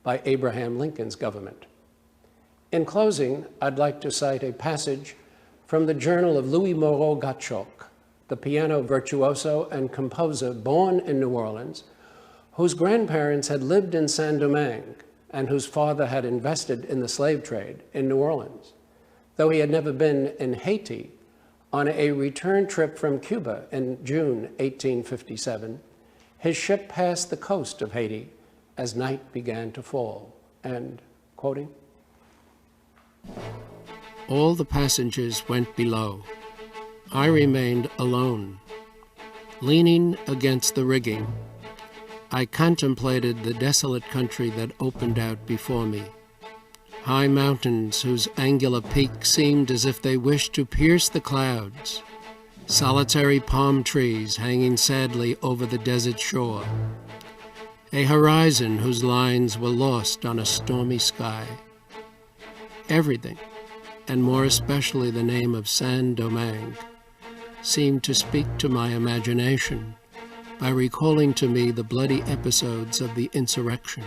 by Abraham Lincoln's government. In closing, I'd like to cite a passage from the journal of Louis Moreau Gottschalk, the piano virtuoso and composer born in New Orleans, whose grandparents had lived in Saint-Domingue and whose father had invested in the slave trade in New Orleans. Though he had never been in Haiti, on a return trip from Cuba in June 1857, his ship passed the coast of Haiti as night began to fall. And, quoting, "All the passengers went below. I remained alone. Leaning against the rigging, I contemplated the desolate country that opened out before me. High mountains whose angular peaks seemed as if they wished to pierce the clouds, solitary palm trees hanging sadly over the desert shore, a horizon whose lines were lost on a stormy sky. Everything, and more especially the name of Saint-Domingue, seemed to speak to my imagination by recalling to me the bloody episodes of the insurrection.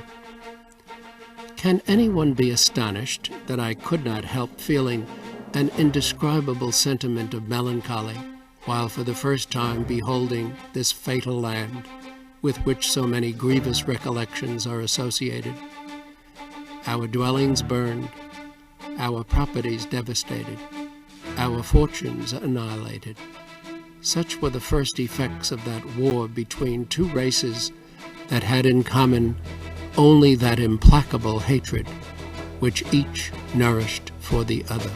Can anyone be astonished that I could not help feeling an indescribable sentiment of melancholy while for the first time beholding this fatal land with which so many grievous recollections are associated? Our dwellings burned, our properties devastated, our fortunes annihilated. Such were the first effects of that war between two races that had in common only that implacable hatred which each nourished for the other.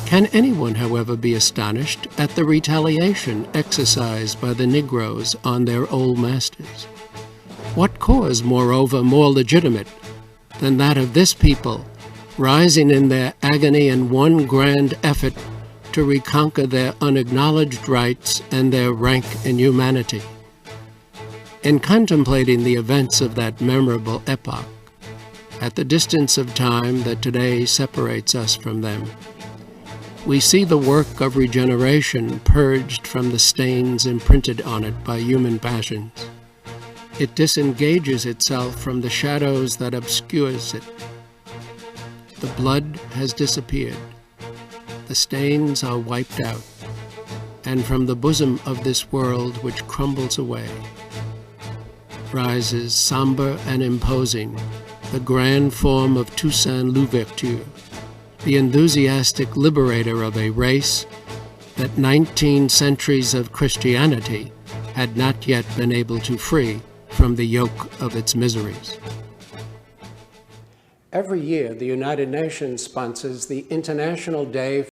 Can anyone, however, be astonished at the retaliation exercised by the Negroes on their old masters? What cause, moreover, more legitimate than that of this people rising in their agony in one grand effort to reconquer their unacknowledged rights and their rank in humanity? In contemplating the events of that memorable epoch, at the distance of time that today separates us from them, we see the work of regeneration purged from the stains imprinted on it by human passions. It disengages itself from the shadows that obscures it. The blood has disappeared. The stains are wiped out, and from the bosom of this world which crumbles away, rises, somber and imposing, the grand form of Toussaint Louverture, the enthusiastic liberator of a race that 19 centuries of Christianity had not yet been able to free from the yoke of its miseries. Every year, the United Nations sponsors the International Day